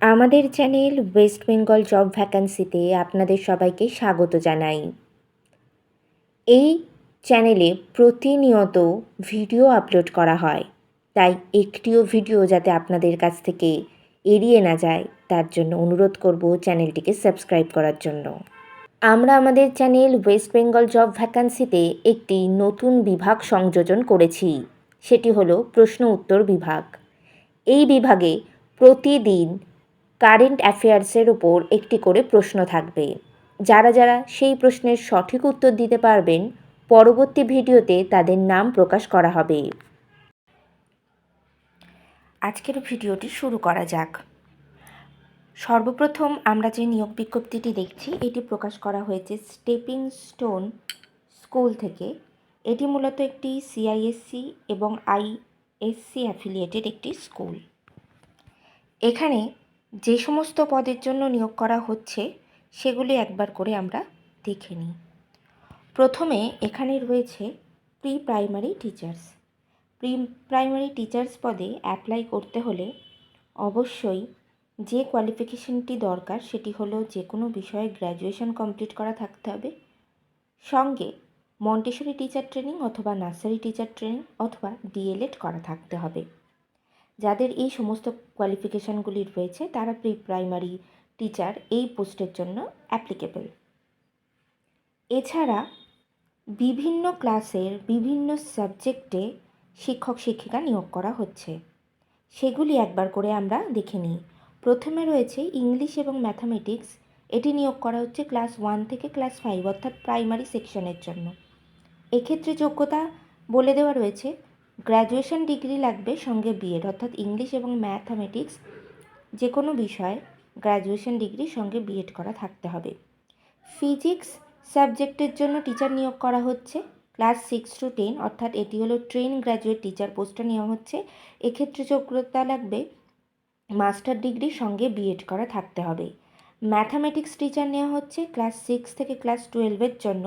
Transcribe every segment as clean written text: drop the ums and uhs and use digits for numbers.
আমাদের channel West Bengal job ভ্যাকান্সিতে আপনাদের সবাইকে স্বাগত জানাই। এই চ্যানেলে প্রতিনিয়ত ভিডিও আপলোড করা হয়, তাই একটিও ভিডিও যাতে আপনাদের কাছ থেকে এড়িয়ে না যায় তার জন্য অনুরোধ করব চ্যানেলটিকে সাবস্ক্রাইব করার জন্য। আমরা আমাদের চ্যানেল ওয়েস্ট বেঙ্গল জব ভ্যাকান্সিতে একটি নতুন বিভাগ সংযোজন করেছি, সেটি হলো প্রশ্ন উত্তর বিভাগ। এই বিভাগে প্রতিদিন কারেন্ট অ্যাফেয়ার্সের ওপর একটি করে প্রশ্ন থাকবে। যারা যারা সেই প্রশ্নের সঠিক উত্তর দিতে পারবেন, পরবর্তী ভিডিওতে তাদের নাম প্রকাশ করা হবে। আজকের ভিডিওটি শুরু করা যাক। সর্বপ্রথম আমরা যে নিয়োগ বিজ্ঞপ্তিটি দেখছি, এটি প্রকাশ করা হয়েছে স্টেপিং স্টোন স্কুল থেকে। এটি মূলত একটি সিআইএসসি এবং আইএসসি অ্যাফিলিয়েটেড একটি স্কুল। এখানে যে সমস্ত পদের জন্য নিয়োগ করা হচ্ছে সেগুলি একবার করে আমরা দেখে নিই। প্রথমে এখানে রয়েছে pre primary teachers. Pre primary teachers পদে অ্যাপ্লাই করতে হলে অবশ্যই যে কোয়ালিফিকেশনটি দরকার সেটি হলো যে কোনো বিষয়ে গ্র্যাজুয়েশন কমপ্লিট করা থাকতে হবে, সঙ্গে মন্টেসরি টিচার ট্রেনিং অথবা নার্সারি টিচার ট্রেনিং অথবা ডিএলএড করা থাকতে হবে। যাদের এই সমস্ত কোয়ালিফিকেশানগুলি রয়েছে তারা প্রি প্রাইমারি টিচার এই পোস্টের জন্য অ্যাপ্লিকেবল। এছাড়া বিভিন্ন ক্লাসের বিভিন্ন সাবজেক্টে শিক্ষক শিক্ষিকা নিয়োগ করা হচ্ছে, সেগুলি একবার করে আমরা দেখে নিই। প্রথমে রয়েছে ইংলিশ এবং ম্যাথামেটিক্স। এটি নিয়োগ করা হচ্ছে ক্লাস 1 থেকে ক্লাস 5 অর্থাৎ প্রাইমারি সেকশনের জন্য। এক্ষেত্রে যোগ্যতা বলে দেওয়া রয়েছে, গ্র্যাজুয়েশন ডিগ্রি লাগবে, সঙ্গে বিএড অর্থাৎ ইংলিশ এবং ম্যাথামেটিক্স যে কোনো বিষয়ে গ্র্যাজুয়েশন ডিগ্রি সঙ্গে বিএড করা থাকতে হবে। ফিজিক্স সাবজেক্টের জন্য টিচার নিয়োগ করা হচ্ছে ক্লাস 6 to 10 অর্থাৎ এটি হলো ট্রেন গ্র্যাজুয়েট টিচার পোস্টে নেওয়া হচ্ছে। এক্ষেত্রে যোগ্যতা লাগবে মাস্টার ডিগ্রি সঙ্গে বিএড করা থাকতে হবে। ম্যাথামেটিক্স টিচার নেওয়া হচ্ছে ক্লাস 6 থেকে ক্লাস 12-এর জন্য।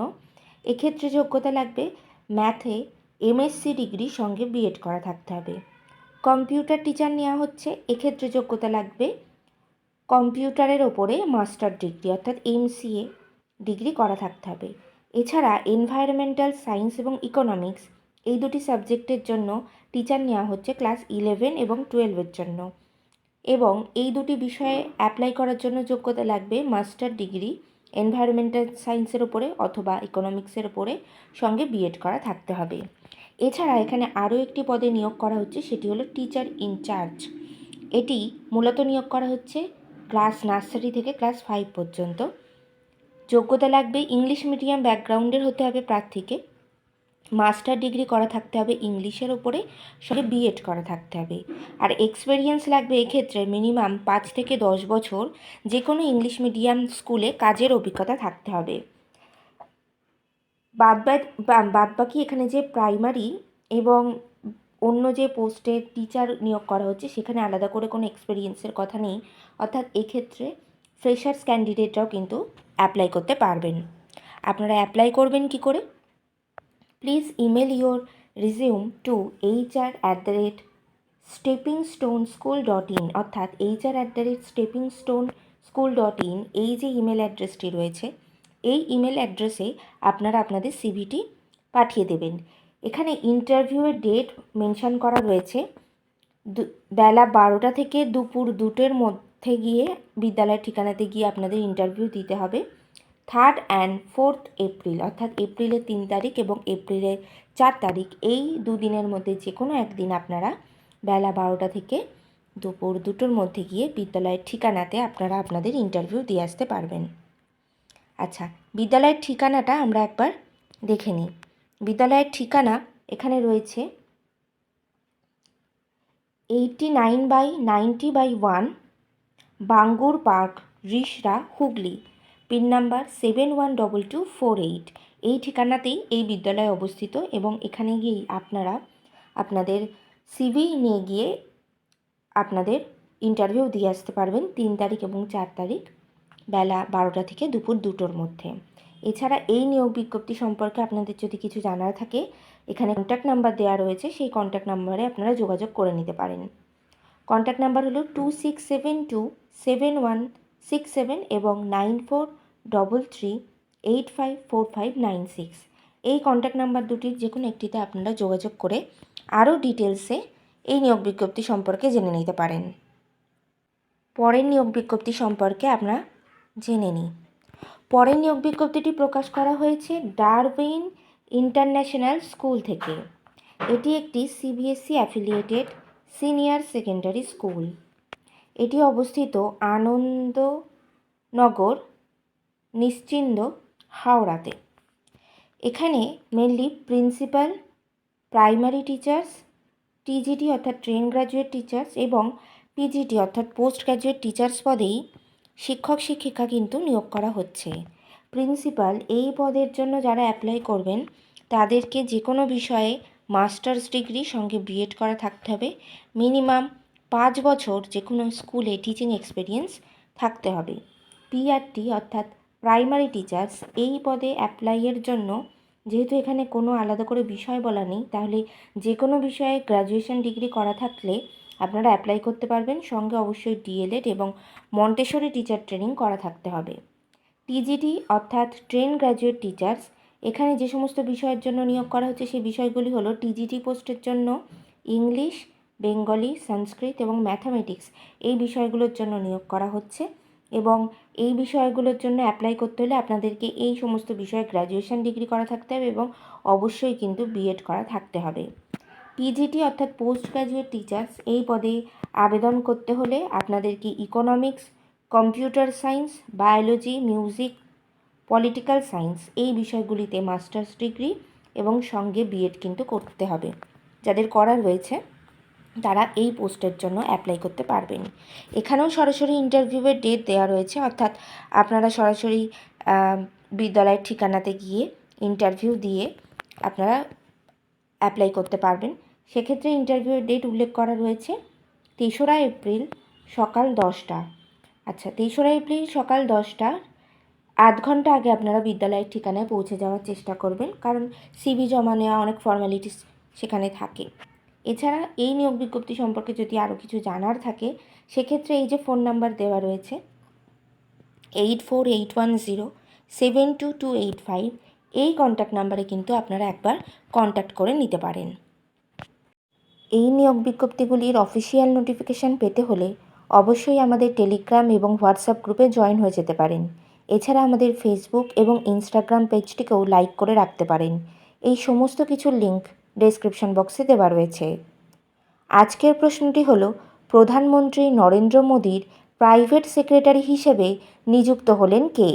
এক্ষেত্রে যোগ্যতা লাগবে ম্যাথে এমএসসি ডিগ্রি সঙ্গে বিএড করা থাকতে হবে। কম্পিউটার টিচার নেওয়া হচ্ছে, এক্ষেত্রে যোগ্যতা লাগবে কম্পিউটারের ওপরে মাস্টার ডিগ্রি অর্থাৎ এমসিএ ডিগ্রি করা থাকতে হবে। এছাড়া এনভায়রনমেন্টাল সায়েন্স এবং ইকোনমিক্স এই দুটি সাবজেক্টের জন্য টিচার নেওয়া হচ্ছে ক্লাস 11 এবং 12-এর জন্য, এবং এই দুটি বিষয়ে অ্যাপ্লাই করার জন্য যোগ্যতা লাগবে মাস্টার ডিগ্রি এনভায়রনমেন্টাল সায়েন্সের ওপরে অথবা ইকোনমিক্সের ওপরে সঙ্গে বিএড করা থাকতে হবে। এছাড়া এখানে আরও একটি পদে নিয়োগ করা হচ্ছে, সেটি হলো টিচার ইনচার্জ। এটি মূলত নিয়োগ করা হচ্ছে ক্লাস নার্সারি থেকে ক্লাস 5 পর্যন্ত। যোগ্যতা লাগবে ইংলিশ মিডিয়াম ব্যাকগ্রাউন্ডের হতে হবে প্রার্থীকে, মাস্টার ডিগ্রি করা থাকতে হবে ইংলিশের ওপরে, সঙ্গে বিএড করা থাকতে হবে। আর এক্সপেরিয়েন্স লাগবে এক্ষেত্রে মিনিমাম 5 থেকে 10 বছর যে কোনো ইংলিশ মিডিয়াম স্কুলে কাজের অভিজ্ঞতা থাকতে হবে। বাদবাকি এখানে যে প্রাইমারি এবং অন্য যে পোস্টে টিচার নিয়োগ করা হচ্ছে সেখানে আলাদা করে কোনো এক্সপেরিয়েন্সের কথা নেই, অর্থাৎ এক্ষেত্রে ফ্রেশার্স ক্যান্ডিডেটরাও কিন্তু অ্যাপ্লাই করতে পারবেন। আপনারা অ্যাপ্লাই করবেন কি করে? Please email your resume to hr@steppingstoneschool.in অর্থাৎ hr@steppingstoneschool.in এই যে ইমেল অ্যাড্রেসটি রয়েছে এই ইমেল অ্যাড্রেসে আপনারা আপনাদের সিভিটি পাঠিয়ে দেবেন। এখানে ইন্টারভিউয়ের ডেট মেনশন করা রয়েছে, বেলা 12টা থেকে দুপুর 2টোর মধ্যে গিয়ে বিদ্যালয়ের ঠিকানাতে গিয়ে আপনাদের ইন্টারভিউ দিতে হবে। 3rd and 4th এপ্রিল অর্থাৎ এপ্রিলের 3 তারিখ এবং এপ্রিলের 4 তারিখ এই দুদিনের মধ্যে যে কোনো একদিন আপনারা বেলা 12টা থেকে দুপুর 2টোর মধ্যে গিয়ে বিদ্যালয়ের ঠিকানাতে আপনারা আপনাদের ইন্টারভিউ দিয়ে আসতে পারবেন। আচ্ছা, বিদ্যালয়ের ঠিকানাটা আমরা একবার দেখে নিই। বিদ্যালয়ের ঠিকানা এখানে রয়েছে 89/90/1 Bangur park, Rishra, Hooghly. Pin number 712248। এই ঠিকানাতেই এই বিদ্যালয় অবস্থিত এবং এখানে গিয়েই আপনারা আপনাদের সিভি নিয়ে গিয়ে আপনাদের ইন্টারভিউ দিয়ে আসতে পারবেন 3 তারিখ এবং 4 তারিখ বেলা 12টা থেকে দুপুর 2টোর মধ্যে। এছাড়া এই নিয়োগ বিজ্ঞপ্তি সম্পর্কে আপনাদের যদি কিছু জানার থাকে এখানে কন্ট্যাক্ট নাম্বার দেওয়া রয়েছে, সেই কন্ট্যাক্ট নাম্বারে আপনারা যোগাযোগ করে নিতে পারেন। কন্ট্যাক্ট নাম্বার হলো 2672 7167 এবং 9433854596 এই কন্ট্যাক্ট নাম্বার দুটির যে কোনো একটিতে আপনারা যোগাযোগ করে আরও ডিটেলসে এই নিয়োগ বিজ্ঞপ্তি সম্পর্কে জেনে নিতে পারেন। পরের নিয়োগ বিজ্ঞপ্তি সম্পর্কে আমরা জেনে নিই। পরের নিয়োগ বিজ্ঞপ্তিটি প্রকাশ করা হয়েছে ডারউইন ইন্টারন্যাশনাল স্কুল থেকে। এটি একটি CBSE affiliated senior secondary school. এটি অবস্থিত আনন্দনগর, নিশ্চিন্দ, হাওড়াতে। এখানে mainly principal, primary teachers, TGT অর্থাৎ ট্রেন গ্র্যাজুয়েট টিচার্স এবং পিজিটি অর্থাৎ পোস্ট গ্র্যাজুয়েট টিচার্স পদেই শিক্ষক শিক্ষিকা কিন্তু নিয়োগ করা হচ্ছে। প্রিন্সিপাল এই পদের জন্য যারা অ্যাপ্লাই করবেন তাদেরকে যে কোনো বিষয়ে মাস্টার্স ডিগ্রি সঙ্গে বিএড করা থাকতে হবে। মিনিমাম 5 বছর যে কোনো স্কুলে টিচিং এক্সপিরিয়েন্স থাকতে হবে। পিআরটি অর্থাৎ প্রাইমারি টিচার্স এই পদে অ্যাপ্লাইয়ের জন্য যেহেতু এখানে কোনো আলাদা করে বিষয় বলা নেই, তাহলে যে কোনো বিষয়ে গ্র্যাজুয়েশন ডিগ্রি করা থাকলে আপনারা অ্যাপ্লাই করতে পারবেন। সঙ্গে অবশ্যই ডিএলএড এবং মন্টেসরি টিচার ট্রেনিং করা থাকতে হবে। টিজিটি অর্থাৎ ট্রেন গ্র্যাজুয়েট টিচার্স, এখানে যে সমস্ত বিষয়ের জন্য নিয়োগ করা হচ্ছে সেই বিষয়গুলি হলো টিজিটি পোস্টের জন্য ইংলিশ, বেঙ্গলি, সংস্কৃত এবং ম্যাথামেটিক্স এই বিষয়গুলোর জন্য নিয়োগ করা হচ্ছে এবং এই বিষয়গুলোর জন্য অ্যাপ্লাই করতে হলে আপনাদেরকে এই সমস্ত বিষয়ে গ্র্যাজুয়েশন ডিগ্রি করা থাকতে হবে এবং অবশ্যই কিন্তু বিএড করা থাকতে হবে। পিজিটি অর্থাৎ পোস্ট গ্র্যাজুয়েট টিচার্স এই পদে আবেদন করতে হলে আপনাদেরকে economics, computer science, biology, music, political science এই বিষয়গুলিতে মাস্টার্স ডিগ্রি এবং সঙ্গে বিএড কিন্তু করতে হবে। যাদের করা রয়েছে তারা এই পোস্টের জন্য অ্যাপ্লাই করতে পারবেন। এখানেও সরাসরি ইন্টারভিউয়ের ডেট দেওয়া রয়েছে, অর্থাৎ আপনারা সরাসরি বিদ্যালয়ের ঠিকানাতে গিয়ে ইন্টারভিউ দিয়ে আপনারা অ্যাপ্লাই করতে পারবেন। সেক্ষেত্রে ইন্টারভিউয়ের ডেট উল্লেখ করা রয়েছে 3রা এপ্রিল সকাল 10টা। আচ্ছা, 3রা এপ্রিল সকাল 10টা, আধ ঘন্টা আগে আপনারা বিদ্যালয়ের ঠিকানায় পৌঁছে যাওয়ার চেষ্টা করবেন, কারণ সিভি জমা নেওয়া অনেক ফর্মালিটিস সেখানে থাকে। এছাড়া এই নিয়োগ বিজ্ঞপ্তি সম্পর্কে যদি আরও কিছু জানার থাকে সেক্ষেত্রে এই যে ফোন নাম্বার দেওয়া রয়েছে 8481072285 এই কন্ট্যাক্ট নাম্বারে কিন্তু আপনারা একবার কন্ট্যাক্ট করে নিতে পারেন। এই নিয়োগ বিজ্ঞপ্তিগুলির অফিসিয়াল নোটিফিকেশান পেতে হলে অবশ্যই আমাদের টেলিগ্রাম এবং হোয়াটসঅ্যাপ গ্রুপে জয়েন হয়ে যেতে পারেন। এছাড়া আমাদের ফেসবুক এবং ইনস্টাগ্রাম পেজটিকেও লাইক করে রাখতে পারেন। এই সমস্ত কিছুর লিঙ্ক ডেসক্রিপশন বক্সে দেওয়া রয়েছে। আজকের প্রশ্নটি হলো, প্রধানমন্ত্রী নরেন্দ্র মোদীর প্রাইভেট সেক্রেটারি হিসেবে নিযুক্ত হলেন কে?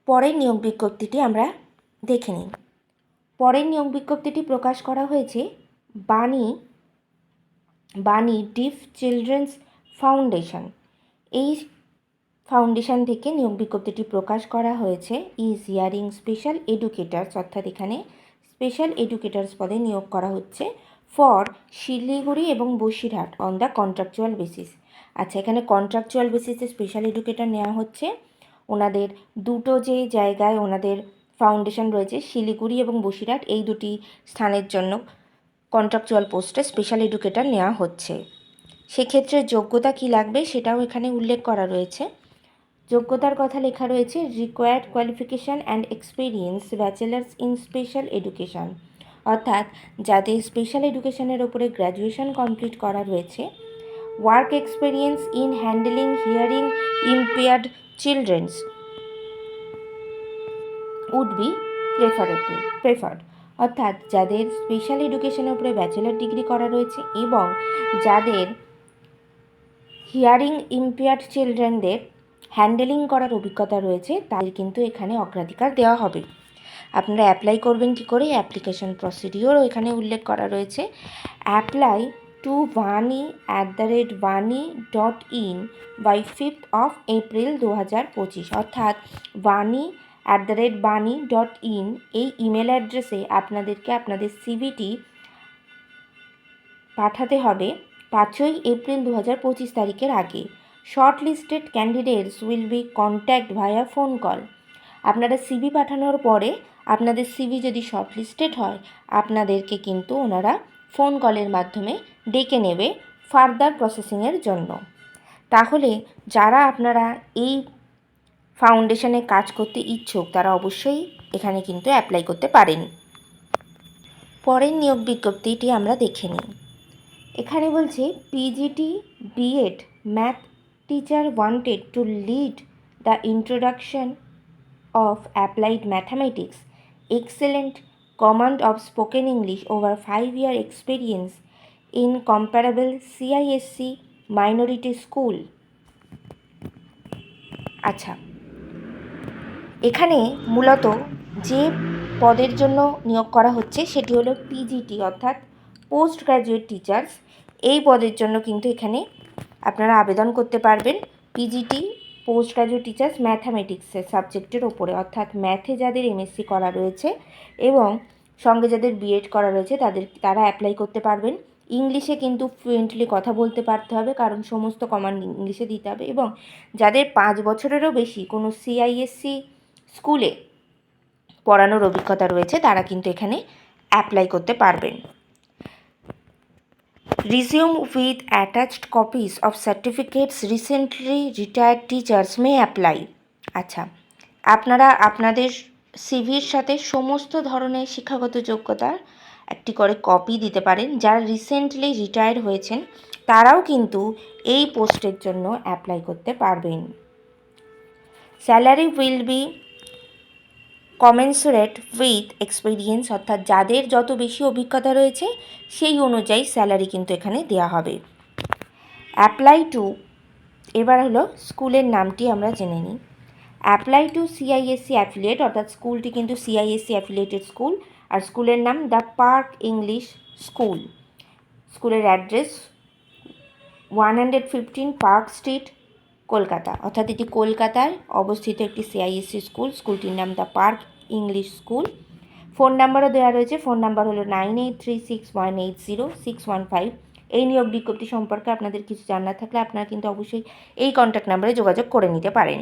পরের নিয়োগ বিজ্ঞপ্তিটি আমরা দেখে নিই। পরের নিয়োগ বিজ্ঞপ্তিটি প্রকাশ করা হয়েছে বাণী ডিফ চিলড্রেন্স ফাউন্ডেশন এই ফাউন্ডেশন থেকে নিয়োগ বিজ্ঞপ্তিটি প্রকাশ করা হয়েছে। ইজ হিয়ারিং স্পেশাল এডুকেটার্স, অর্থাৎ এখানে স্পেশাল এডুকেটার্স পদে নিয়োগ করা হচ্ছে ফর শিলিগুড়ি এবং Basirhat on the contractual basis. আচ্ছা, এখানে কন্ট্রাকচুয়াল বেসিসে স্পেশাল এডুকেটার নেওয়া হচ্ছে। ওনাদের দুটো যে জায়গায় ওনাদের ফাউন্ডেশন রয়েছে, শিলিগুড়ি এবং বসিরহাট, এই দুটি স্থানের জন্য কন্ট্রাকচুয়াল পোস্টে স্পেশাল এডুকেটার নেওয়া হচ্ছে। সেক্ষেত্রে যোগ্যতা কী লাগবে সেটাও এখানে উল্লেখ করা রয়েছে। যোগ্যতার কথা লেখা রয়েছে required qualification and experience bachelor's in special education, অর্থাৎ যাদের স্পেশাল এডুকেশনের ওপরে গ্র্যাজুয়েশন কমপ্লিট করা রয়েছে, work experience in handling hearing impaired childrens would be preferred, অর্থাৎ যাদের স্পেশাল এডুকেশনের উপরে ব্যাচেলার ডিগ্রি করা রয়েছে এবং যাদের হিয়ারিং ইম্পেয়ার্ড চিলড্রেনদের হ্যান্ডেলিং করার অভিজ্ঞতা রয়েছে তাদের কিন্তু এখানে অগ্রাধিকার দেওয়া হবে। আপনারা অ্যাপ্লাই করবেন কী করে? অ্যাপ্লিকেশন প্রসিডিওরও এখানে উল্লেখ করা রয়েছে। Apply to vani@vani.in by 5th of April 2025, অর্থাৎ vani@vani.in এই ইমেল অ্যাড্রেসে আপনাদেরকে আপনাদের সিভিটি পাঠাতে হবে 5ই এপ্রিল 2025 তারিখের আগে। Short listed candidates will be contact via phone call. আপনারা সিভি পাঠানোর পরে আপনাদের সিভি যদি শর্ট লিস্টেড হয় আপনাদেরকে কিন্তু ওনারা ফোন কলের মাধ্যমে ডেকে নেবে ফার্দার প্রসেসিংয়ের জন্য। তাহলে যারা আপনারা এই ফাউন্ডেশনে কাজ করতে ইচ্ছুক তারা অবশ্যই এখানে কিন্তু অ্যাপ্লাই করতে পারেন। পরের নিয়োগ বিজ্ঞপ্তিটি আমরা দেখে নিই। এখানে বলছে PGT BEd math teacher wanted to lead the introduction of applied mathematics, excellent command of spoken English, over 5-year experience in comparable CISC minority school। আচ্ছা, এখানে মূলত যে পদের জন্য নিয়োগ করা হচ্ছে সেটি হলো পিজিটি অর্থাৎ পোস্ট গ্র্যাজুয়েট টিচার্স। এই পদের জন্য কিন্তু এখানে আপনারা আবেদন করতে পারবেন। পিজিটি পোস্ট গ্র্যাজুয়েট টিচার্স ম্যাথামেটিক্সের সাবজেক্টের ওপরে, অর্থাৎ ম্যাথে যাদের এমএসসি করা রয়েছে এবং সঙ্গে যাদের বিএড করা রয়েছে তারা অ্যাপ্লাই করতে পারবেন। ইংলিশে কিন্তু ফ্লুয়েন্টলি কথা বলতে পারতে হবে, কারণ সমস্ত কমান্ড ইংলিশে দিতে হবে। এবং যাদের 5 বছরেরও বেশি কোনো সিআইএসসি স্কুলে পড়ানোর অভিজ্ঞতা রয়েছে তারা কিন্তু এখানে অ্যাপ্লাই করতে পারবেন। Resume with attached copies of certificates recently retired teachers may apply। আচ্ছা, আপনারা আপনাদের সিভির সাথে সমস্ত ধরনের শিক্ষাগত যোগ্যতার একটি করে কপি দিতে পারেন। যারা রিসেন্টলি রিটায়ার্ড হয়েছেন তারাও কিন্তু এই পোস্টের জন্য অ্যাপ্লাই করতে পারবেন। Salary will be কমেন্সুরেট with experience, অর্থাৎ যাদের যত বেশি অভিজ্ঞতা রয়েছে সেই অনুযায়ী স্যালারি কিন্তু এখানে দেওয়া হবে। অ্যাপ্লাই টু, এবার হলো স্কুলের নামটি আমরা জেনে নিই। অ্যাপ্লাই টু সিআইএসসি অ্যাফিলিয়েট, অর্থাৎ স্কুলটি কিন্তু সিআইএসসি অ্যাফিলিয়েটেড স্কুল, আর স্কুলের নাম দ্য পার্ক ইংলিশ স্কুল। স্কুলের অ্যাড্রেস 115 পার্ক স্ট্রিট, কলকাতা, অর্থাৎ এটি কলকাতায় অবস্থিত একটি সিআইএসসি স্কুল। স্কুলটির নাম the park English school. Phone নাম্বারও দেওয়া রয়েছে। ফোন নাম্বার হলো 9836180615। এই নিয়োগ বিজ্ঞপ্তি সম্পর্কে আপনাদের কিছু জানার থাকলে আপনারা কিন্তু অবশ্যই এই কন্ট্যাক্ট নাম্বারে যোগাযোগ করে নিতে পারেন।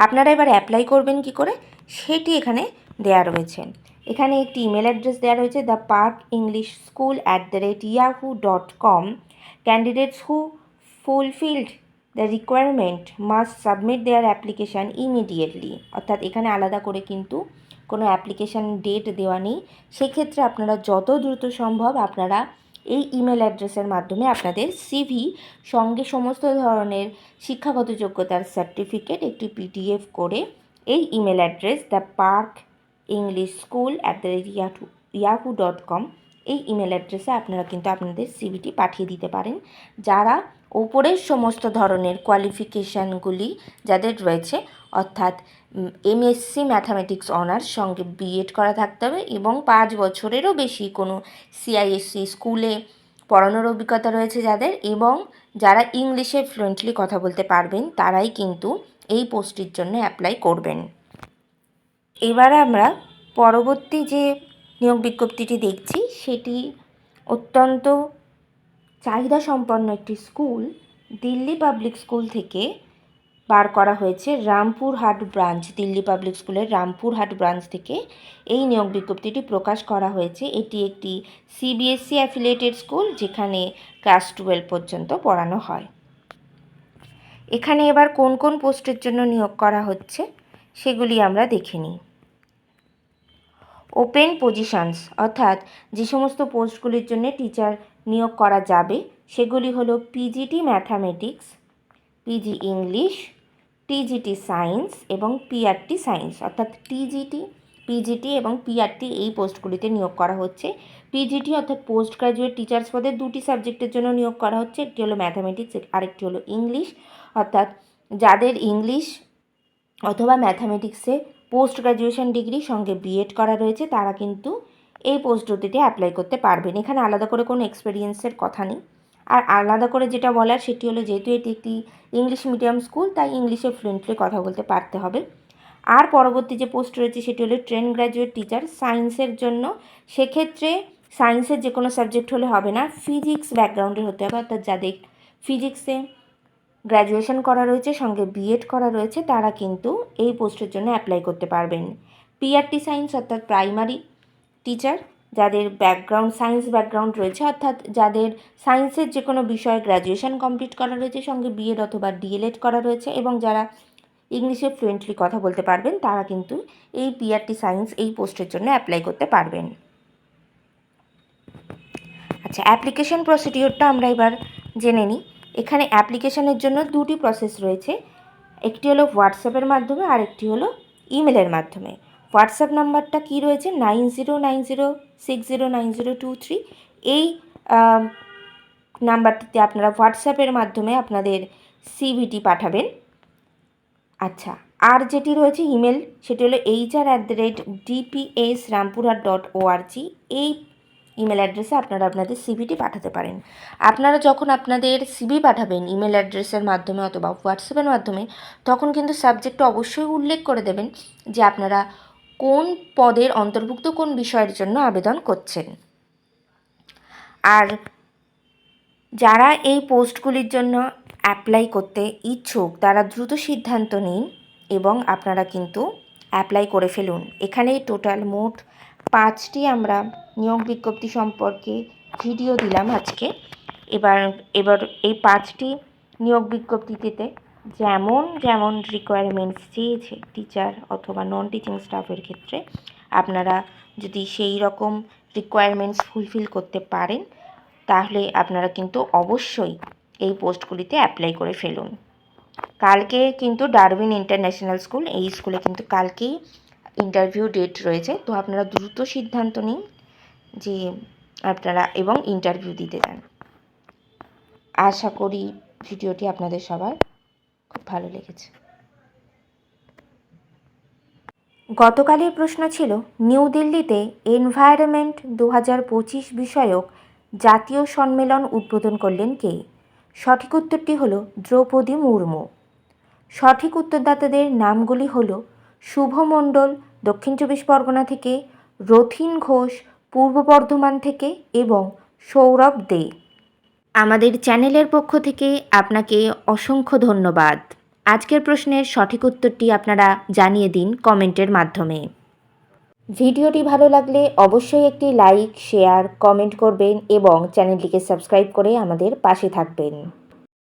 আপনারা এবার অ্যাপ্লাই করবেন কি করে সেটি এখানে দেওয়া রয়েছে। এখানে একটি ইমেল অ্যাড্রেস দেওয়া রয়েছে, theparkenglishschool@yahoo.com। Candidates who fulfilled the requirement must submit their application immediately, অর্থাৎ এখানে আলাদা করে কিন্তু কোনো অ্যাপ্লিকেশান ডেট দেওয়া নেই। সেক্ষেত্রে আপনারা যত দ্রুত সম্ভব আপনারা এই ইমেল অ্যাড্রেসের মাধ্যমে আপনাদের সিভি সঙ্গে সমস্ত ধরনের শিক্ষাগত যোগ্যতার সার্টিফিকেট একটি পিডিএফ করে এই ইমেল অ্যাড্রেস theparkenglishschool@yahoo.com এই ইমেল অ্যাড্রেসে আপনারা কিন্তু আপনাদের সিভিটি পাঠিয়ে দিতে পারেন। যারা ওপরের সমস্ত ধরনের কোয়ালিফিকেশানগুলি যাদের রয়েছে, অর্থাৎ এমএসসি ম্যাথামেটিক্স অনার্স সঙ্গে বিএড করা থাকতে হবে এবং 5 বছরেরও বেশি কোনো সিআইএসসি স্কুলে পড়ানোর অভিজ্ঞতা রয়েছে যাদের, এবং যারা ইংলিশে ফ্লুয়েন্টলি কথা বলতে পারবেন তারাই কিন্তু এই পোস্টটির জন্য অ্যাপ্লাই করবেন। এবার আমরা পরবর্তী যে নিয়োগ বিজ্ঞপ্তিটি দেখছি সেটি অত্যন্ত চাহিদা সম্পন্ন একটি স্কুল, দিল্লি পাবলিক স্কুল থেকে বার করা হয়েছে। রামপুরহাট ব্রাঞ্চ, দিল্লি পাবলিক স্কুলের রামপুরহাট ব্রাঞ্চ থেকে এই নিয়োগ বিজ্ঞপ্তিটি প্রকাশ করা হয়েছে। এটি একটি সিবিএসসি অ্যাফিলিয়েটেড স্কুল যেখানে ক্লাস 12 পর্যন্ত পড়ানো হয়। এখানে এবার কোন কোন পোস্টের জন্য নিয়োগ করা হচ্ছে সেগুলি আমরা দেখে নিই। ওপেন পজিশনস, অর্থাৎ যে সমস্ত পোস্টগুলির জন্য টিচার নিয়োগ করা যাবে সেগুলি হলো PGT mathematics, PG English, TGT science এবং পিআরটি সায়েন্স, অর্থাৎ পিজিটি এবং পিআরটি এই পোস্টগুলিতে নিয়োগ করা হচ্ছে। পিজিটি অর্থাৎ পোস্ট গ্র্যাজুয়েট টিচার্স পদে 2টি সাবজেক্টের জন্য নিয়োগ করা হচ্ছে, একটি হলো ম্যাথামেটিক্স আরেকটি হলো ইংলিশ, অর্থাৎ যাদের ইংলিশ অথবা ম্যাথামেটিক্সে পোস্ট গ্র্যাজুয়েশন ডিগ্রি সঙ্গে বিএড করা রয়েছে তারা কিন্তু এই পোস্ট দুটিতে অ্যাপ্লাই করতে পারবেন। এখানে আলাদা করে কোনো এক্সপিরিয়েন্সের কথা নেই। আর আলাদা করে যেটা বলার সেটি হলো যেহেতু এটি একটি ইংলিশ মিডিয়াম স্কুল তাই ইংলিশে ফ্লুয়েন্টলি কথা বলতে পারতে হবে। আর পরবর্তী যে পোস্ট রয়েছে সেটি হলো ট্রেন গ্র্যাজুয়েট টিচার সায়েন্সের জন্য। সেক্ষেত্রে সায়েন্সের যে কোনো সাবজেক্ট হলে হবে না, ফিজিক্স ব্যাকগ্রাউন্ডের হতে হবে, অর্থাৎ যাদের ফিজিক্সে গ্র্যাজুয়েশন করা রয়েছে সঙ্গে বিএড করা রয়েছে তারা কিন্তু এই পোস্টের জন্য অ্যাপ্লাই করতে পারবেন। পিআরটি সায়েন্স অর্থাৎ প্রাইমারি টিচার যাদের সায়েন্স ব্যাকগ্রাউন্ড রয়েছে, অর্থাৎ যাদের সায়েন্সের যে কোনো বিষয়ে গ্র্যাজুয়েশন কমপ্লিট করা রয়েছে, সঙ্গে বিএড অথবা ডিএলএড করা রয়েছে, এবং যারা ইংলিশে ফ্লুয়েন্টলি কথা বলতে পারবেন, তারা কিন্তু এই পিআরটি সায়েন্স এই পোস্টের জন্য অ্যাপ্লাই করতে পারবেন। আচ্ছা, অ্যাপ্লিকেশন প্রসিডিওরটা আমরা এবার জেনে নিই। এখানে অ্যাপ্লিকেশনের জন্য দুটি প্রসেস রয়েছে, একটি হলো হোয়াটসঅ্যাপের মাধ্যমে আর একটি হলো ইমেলের মাধ্যমে। হোয়াটসঅ্যাপ নাম্বারটা কি রয়েছে 9090609023। এই নাম্বারটিতে আপনারা হোয়াটসঅ্যাপের মাধ্যমে আপনাদের সিভিটি পাঠাবেন। আচ্ছা, আর যেটি রয়েছে ইমেল, সেটি হলো hr@dpsrampurhat.org। এই ইমেল অ্যাড্রেসে আপনারা আপনাদের সিভিটি পাঠাতে পারেন। আপনারা যখন আপনাদের সিভি পাঠাবেন ইমেল অ্যাড্রেসের মাধ্যমে অথবা হোয়াটসঅ্যাপের মাধ্যমে, তখন কিন্তু সাবজেক্টটা অবশ্যই উল্লেখ করে দেবেন যে আপনারা কোন পদের অন্তর্ভুক্ত কোন বিষয়ের জন্য আবেদন করছেন। আর যারা এই পোস্টগুলির জন্য অ্যাপ্লাই করতে ইচ্ছুক, তারা দ্রুত সিদ্ধান্ত নিন এবং আপনারা কিন্তু অ্যাপ্লাই করে ফেলুন। এখানে টোটাল মোট 5টি আমরা নিয়োগ বিজ্ঞপ্তি সম্পর্কে ভিডিও দিলাম আজকে। এবার এই 5টি নিয়োগ বিজ্ঞপ্তিতে যেমন রিকোয়ারমেন্টস চেয়েছে টিচার অথবা নন টিচিং স্টাফের ক্ষেত্রে, আপনারা যদি সেই রকম রিকোয়ারমেন্টস ফুলফিল করতে পারেন, তাহলে আপনারা কিন্তু অবশ্যই এই পোস্টগুলিতে অ্যাপ্লাই করে ফেলুন। কালকে কিন্তু ডারউইন ইন্টারন্যাশনাল স্কুল, এই স্কুলে কিন্তু কালকেই ইন্টারভিউ ডেট রয়েছে। তো আপনারা দ্রুত সিদ্ধান্ত নিন যে আপনারা এবং ইন্টারভিউ দিতে যান। আশা করি ভিডিওটি আপনাদের সবার খুব ভালো লেগেছে। গতকালের প্রশ্ন ছিল, নিউ দিল্লিতে এনভায়রনমেন্ট 2025 বিষয়ক জাতীয় সম্মেলন উদ্বোধন করলেন কে? সঠিক উত্তরটি হলো দ্রৌপদী মুর্মু। সঠিক উত্তরদাতাদের নামগুলি হলো শুভ মণ্ডল দক্ষিণ 24 পরগনা থেকে, রথিন ঘোষ পূর্ব বর্ধমান থেকে এবং সৌরভ দে। আমাদের চ্যানেলের পক্ষ থেকে আপনাকে অসংখ্য ধন্যবাদ। আজকের প্রশ্নের সঠিক উত্তরটি আপনারা জানিয়ে দিন কমেন্টের মাধ্যমে। ভিডিওটি ভালো লাগলে অবশ্যই একটি লাইক, শেয়ার, কমেন্ট করবেন এবং চ্যানেলটিকে সাবস্ক্রাইব করে আমাদের পাশে থাকবেন।